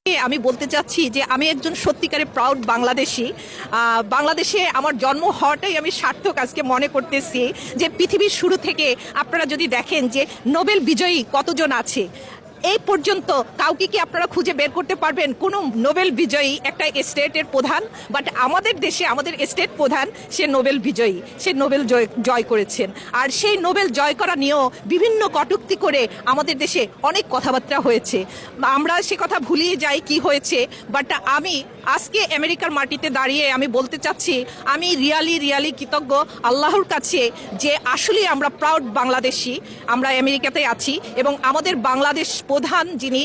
আমি বলতে চাচ্ছি যে আমি একজন সত্যিকারে প্রাউড বাংলাদেশি। বাংলাদেশে আমার জন্ম হওয়াটাই আমি সার্থক আজকে মনে করতেছি। যে পৃথিবীর শুরু থেকে আপনারা যদি দেখেন যে নোবেল বিজয়ী কতজন আছে, এই পর্যন্ত কাউকে কি আপনারা খুঁজে বের করতে পারবেন কোনো নোবেল বিজয়ী একটা স্টেটের প্রধান? বাট আমাদের দেশে আমাদের স্টেট প্রধান সে নোবেল বিজয়ী, সে নোবেল জয় করেছেন। আর সেই নোবেল জয় করা নিয়েও বিভিন্ন কটূক্তি করে আমাদের দেশে অনেক কথাবার্তা হয়েছে। আমরা সে কথা ভুলিয়ে যাই কি হয়েছে। বাট আমি আজকে আমেরিকার মাটিতে দাঁড়িয়ে আমি বলতে চাচ্ছি আমি রিয়ালি কৃতজ্ঞ আল্লাহর কাছে যে আসলে আমরা প্রাউড বাংলাদেশি। আমরা আমেরিকাতে আছি এবং আমাদের বাংলাদেশ প্রধান যিনি,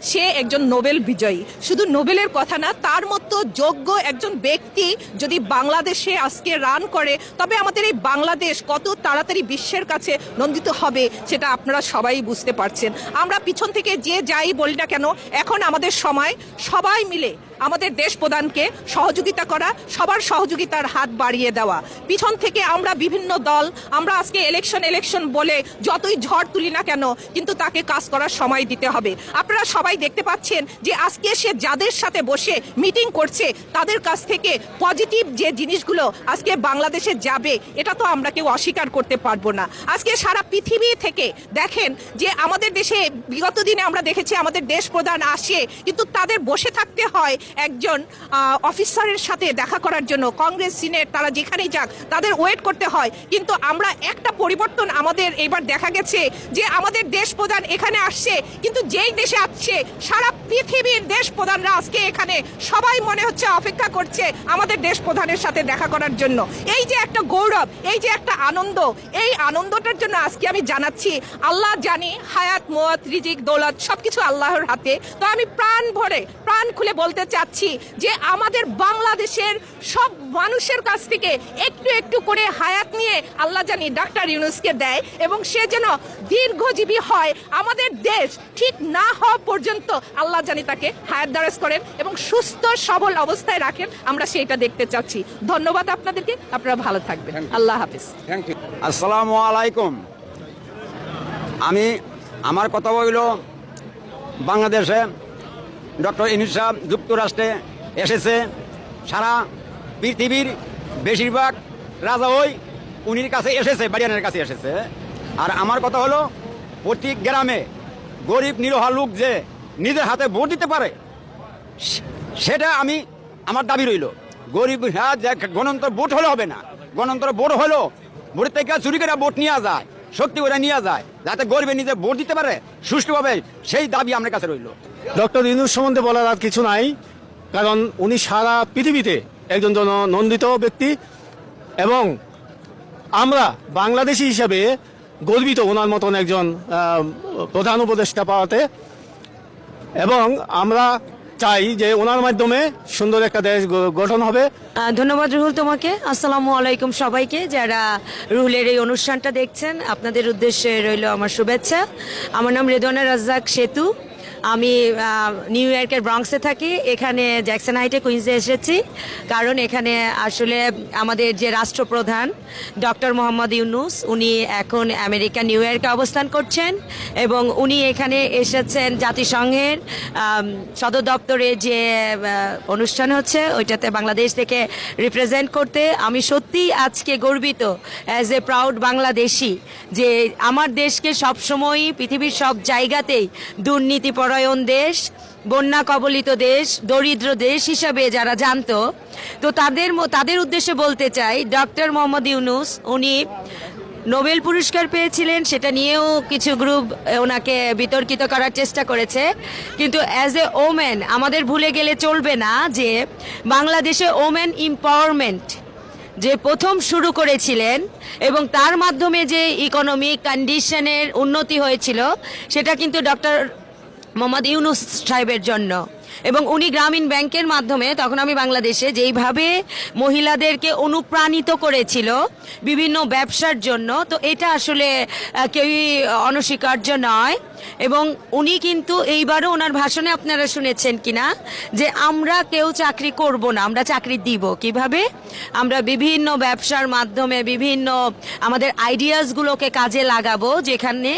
সে একজন নোবেল বিজয়ী। শুধু নোবেলের কথা না, তার মতো যোগ্য একজন ব্যক্তি যদি বাংলাদেশে আজকে রান করে তবে আমাদের এই বাংলাদেশ কত তাড়াতাড়ি বিশ্বের কাছে নন্দিত হবে সেটা আপনারা সবাই বুঝতে পারছেন। আমরা পিছন থেকে যে যাই বলি না কেন, এখন আমাদের সময় সবাই মিলে আমাদের দেশ প্রধানকে সহযোগিতা করা, সবার সহযোগিতার হাত বাড়িয়ে দেওয়া। পিছন থেকে আমরা বিভিন্ন দল, আমরা আজকে ইলেকশন বলে যতই ঝড় তুলি না কেন, কিন্তু তাকে কাজ করার সময় দিতে হবে। আপনারা সবাই দেখতে পাচ্ছেন যে আজকে সে যাদের সাথে বসে মিটিং করছে তাদের কাছ থেকে পজিটিভ যে জিনিসগুলো আজকে বাংলাদেশে যাবে, এটা তো আমরা কেউ অস্বীকার করতে পারবো না। আজকে সারা পৃথিবী থেকে দেখেন যে আমাদের দেশে বিগত দিনে আমরা দেখেছি আমাদের দেশ প্রধান আসে, কিন্তু তাদের বসে থাকতে হয় একজন অফিসারের সাথে দেখা করার জন্য। কংগ্রেস, সিনেট, তারা যেখানেই যাক তাদের ওয়েট করতে হয়। কিন্তু আমরা একটা পরিবর্তন আমাদের এবার দেখা গেছে যে আমাদের দেশ প্রধান এখানে আসছে, কিন্তু যেই দেশে আসছে সারা পৃথিবীর দেশ প্রধানরা আজকে এখানে সবাই মনে হচ্ছে অপেক্ষা করছে আমাদের দেশ প্রধানের সাথে দেখা করার জন্য। এই যে একটা গৌরব, এই যে একটা আনন্দ, এই আনন্দটার জন্য আজকে আমি জানাচ্ছি আল্লাহ জানি হায়াত, মওয়াত, রিজিক, দৌলত সবকিছু আল্লাহর হাতে। তো আমি প্রাণ ভরে প্রাণ খুলে বলতে চাচ্ছি যে আমাদের বাংলাদেশের সব মানুষের কাছ থেকে একটু একটু করে হায়াত নিয়ে আল্লাহ জানি ডাক্তার ইউনূসকে দেয় এবং সে যেন দীর্ঘজীবী হয়। আমাদের দেশ ঠিক না হওয়া পর্যন্ত আল্লাহ জানি তাকে হায়াত দারাজ করেন এবং সুস্থ সবল অবস্থায় রাখেন। আমরা সেটা দেখতে চাচ্ছি। ধন্যবাদ আপনাদেরকে, আপনারা ভালো থাকবেন। আল্লাহ হাফিজ। আসসালামু আলাইকুম। আমার কথা হইল বাংলাদেশে ডক্টর ইউনূস সাহেব যুক্তরাষ্ট্রে এসেছে। সারা পৃথিবীর বেশিরভাগ রাজা উনির কাছে এসেছে, বাড়িয়ানের কাছে এসেছে। আর আমার কথা হলো প্রতি গ্রামে গরিব নিরহ লোক যে নিজের হাতে ভোট দিতে পারে, সেটা আমার দাবি রইল। গরিব যে গণতন্ত্র ভোট হলে হবে না, গণতন্ত্র ভোট হলো ভোটের থেকে চুরি করে ভোট নেওয়া যায়, শক্তি করে নেওয়া যায়, যাতে গরিবে নিজে ভোট দিতে পারে সুষ্ঠুভাবে, সেই দাবি আমার কাছে রইল। ডক্টর ইউনূস সম্বন্ধে বলার আর কিছু নাই, কারণ উনি সারা পৃথিবীতে একজন জননন্দিত ব্যক্তি এবং আমরা বাংলাদেশি হিসাবে গর্বিত ওনার মতন একজন প্রধান উপদেষ্টা পাওয়াতে। এবং আমরা চাই যে ওনার মাধ্যমে সুন্দর একটা দেশ গঠন হবে। ধন্যবাদ রুহুল তোমাকে। আসসালামু আলাইকুম সবাইকে যারা রুহুলের এই অনুষ্ঠানটা দেখছেন, আপনাদের উদ্দেশ্যে রইল আমার শুভেচ্ছা। আমার নাম রেদওয়ানা রাজ্জাক সেতু। আমি নিউ ইয়র্কের ব্রঙ্কসে থাকি। এখানে জ্যাকসন হাইটে কুইন্সে এসেছি কারণ এখানে আসলে আমাদের যে রাষ্ট্রপ্রধান ডক্টর মোহাম্মদ ইউনূস, উনি এখন আমেরিকা নিউ ইয়র্কে অবস্থান করছেন এবং উনি এখানে এসেছেন জাতিসংঘের সদর দপ্তরে যে অনুষ্ঠান হচ্ছে ওইটাতে বাংলাদেশ থেকে রিপ্রেজেন্ট করতে। আমি সত্যিই আজকে গর্বিত অ্যাজ এ প্রাউড বাংলাদেশি যে আমার দেশকে সবসময়ই পৃথিবীর সব জায়গাতেই দুর্নীতিপরায়ণ দেশ, বন্যা কবলিত দেশ, দরিদ্র দেশ হিসাবে যারা জানতো, তো তাদের উদ্দেশ্যে বলতে চাই ডক্টর মোহাম্মদ ইউনূস উনি নোবেল পুরস্কার পেয়েছিলেন, সেটা নিয়েও কিছু গ্রুপ ওনাকে বিতর্কিত করার চেষ্টা করেছে। কিন্তু অ্যাজ এ ওম্যান আমাদের ভুলে গেলে চলবে না যে বাংলাদেশে ওম্যান এম্পাওয়ারমেন্ট যে প্রথম শুরু করেছিলেন এবং তার মাধ্যমে যে ইকোনমিক কন্ডিশনের উন্নতি হয়েছিল সেটা কিন্তু ডক্টর মোহাম্মদ ইউনূস সাহেবের জন্য। এবং উনি গ্রামীণ ব্যাংকের মাধ্যমে তখন আমি বাংলাদেশে যেইভাবে মহিলাদেরকে অনুপ্রাণিত করেছিল বিভিন্ন ব্যবসার জন্য, তো এটা আসলে কেউই অনস্বীকার্য নয়। এবং উনি কিন্তু এইবারও ওনার ভাষণে আপনারা শুনেছেন কিনা যে আমরা কেউ চাকরি করব না, আমরা চাকরি দিব কিভাবে, আমরা বিভিন্ন ব্যবসার মাধ্যমে বিভিন্ন আমাদের আইডিয়াসগুলোকে কাজে লাগাবো যেখানে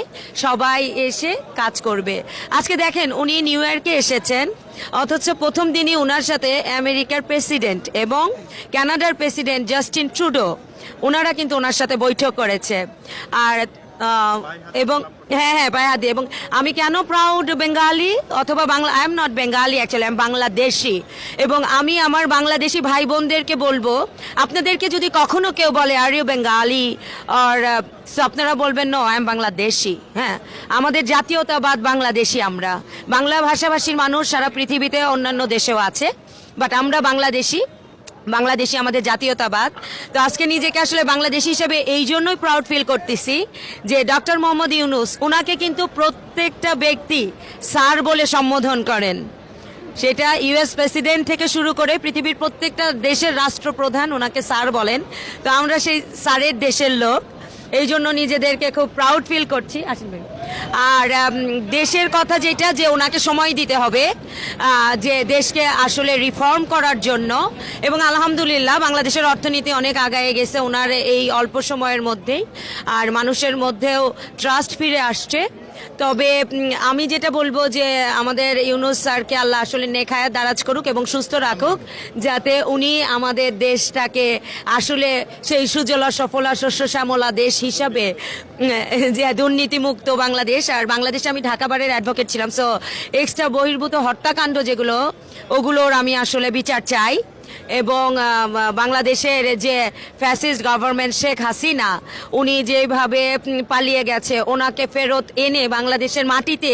সবাই এসে কাজ করবে। আজকে দেখেন উনি নিউ ইয়র্কে এসেছেন অথচ প্রথম দিনই ওনার সাথে আমেরিকার প্রেসিডেন্ট এবং কানাডার প্রেসিডেন্ট জাস্টিন ট্রুডো ওনারা কিন্তু ওনার সাথে বৈঠক করেছে। আর এবং হ্যাঁ পায়ে হাত দিয়ে। এবং আমি কেন প্রাউড বেঙ্গালি অথবা Bangla, I am not Bengali actually, I am Bangladeshi. এবং আমি আমার বাংলাদেশি ভাই বোনদেরকে বলবো, আপনাদেরকে যদি কখনো কেউ বলে আর ইউ বেঙ্গালি আর আপনারা বলবেন নো আই এম বাংলাদেশি। হ্যাঁ, আমাদের জাতীয়তাবাদ বাংলাদেশি। আমরা বাংলা ভাষাভাষীর মানুষ সারা পৃথিবীতে অন্যান্য দেশেও আছে, বাট আমরা বাংলাদেশি আমাদের জাতীয়তাবাদ। তো আজকে নিজেকে আসলে বাংলাদেশি হিসেবে এই জন্যই প্রাউড ফিল করতেছি যে ডক্টর মোহাম্মদ ইউনূস ওনাকে কিন্তু প্রত্যেকটা ব্যক্তি স্যার বলে সম্বোধন করেন, সেটা ইউএস প্রেসিডেন্ট থেকে শুরু করে পৃথিবীর প্রত্যেকটা দেশের রাষ্ট্রপ্রধান ওনাকে স্যার বলেন। তো আমরা সেই স্যারের দেশের লোক, এই জন্য নিজেদেরকে খুব প্রাউড ফিল করছি। আসেন ভাই। আর দেশের কথা যেটা, যে ওনাকে সময় দিতে হবে যে দেশকে আসলে রিফর্ম করার জন্য। এবং আলহামদুলিল্লাহ বাংলাদেশের অর্থনীতি অনেক আগায় গেছে ওনার এই অল্প সময়ের মধ্যেই, আর মানুষের মধ্যেও ট্রাস্ট ফিরে আসছে। তবে আমি যেটা বলবো যে আমাদের ইউনূস স্যারকে আল্লাহ আসলে নেক হায়াত দারাজ করুক এবং সুস্থ রাখুক, যাতে উনি আমাদের দেশটাকে আসলে সেই সুজলা সফলা শস্য শ্যামলা দেশ হিসাবে, যে দুর্নীতিমুক্ত বাংলাদেশ। আর বাংলাদেশে আমি ঢাকা বারের অ্যাডভোকেট ছিলাম, সো এক্সট্রা বহির্ভূত হত্যাকাণ্ড যেগুলো, ওগুলোর আমি আসলে বিচার চাই। এবং বাংলাদেশের যে ফ্যাসিস্ট গভর্নমেন্ট শেখ হাসিনা, উনি যেভাবে পালিয়ে গেছে, ওনাকে ফেরত এনে বাংলাদেশের মাটিতে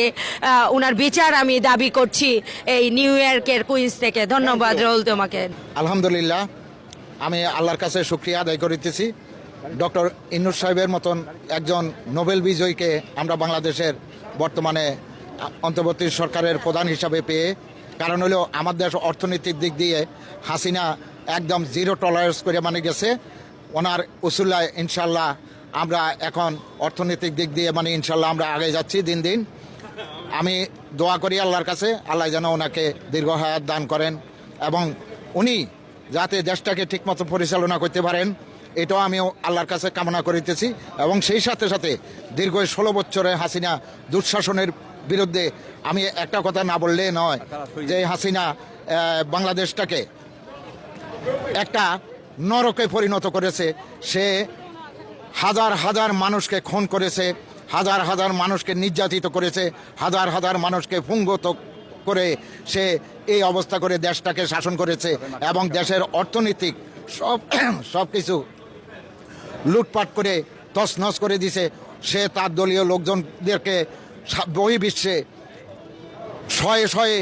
ওনার বিচার আমি দাবি করছি এই নিউ ইয়র্কের কুইন্স থেকে। ধন্যবাদ রোল তোমাকে। আলহামদুলিল্লাহ, আমি আল্লাহর কাছে শুকরিয়া আদায় করিতেছি ডক্টর ইউনূস সাহেবের মতন একজন নোবেল বিজয়ীকে আমরা বাংলাদেশের বর্তমানে অন্তর্বর্তী সরকারের প্রধান হিসাবে পেয়ে। কারণ হলো আমার দেশ অর্থনৈতিক দিক দিয়ে হাসিনা একদম জিরো টলারেন্স করে মানে গেছে। ওনার উসুল্লায় ইনশাল্লাহ আমরা এখন অর্থনৈতিক দিক দিয়ে মানে ইনশাল্লাহ আমরা আগে যাচ্ছি দিন দিন। আমি দোয়া করি আল্লাহর কাছে, আল্লাহ যেন ওনাকে দীর্ঘ হায়াত দান করেন এবং উনি যাতে দেশটাকে ঠিকমতো পরিচালনা করতে পারেন, এটাও আমিও আল্লাহর কাছে কামনা করিতেছি। এবং সেই সাথে সাথে দীর্ঘ 16 বছরে হাসিনা দুঃশাসনের বিরুদ্ধে আমি একটা কথা না বললে নয়, যে হাসিনা বাংলাদেশটাকে একটা নরকে পরিণত করেছে। সে হাজার হাজার মানুষকে খুন করেছে, হাজার হাজার মানুষকে নির্যাতিত করেছে, হাজার হাজার মানুষকে পুঙ্গত করে সে এই অবস্থা করে দেশটাকে শাসন করেছে এবং দেশের অর্থনৈতিক সব কিছু লুটপাট করে তছনছ করে দিছে। সে তার দলীয় লোকজনদেরকে বহির্বিশ্বে শয়ে শয়ে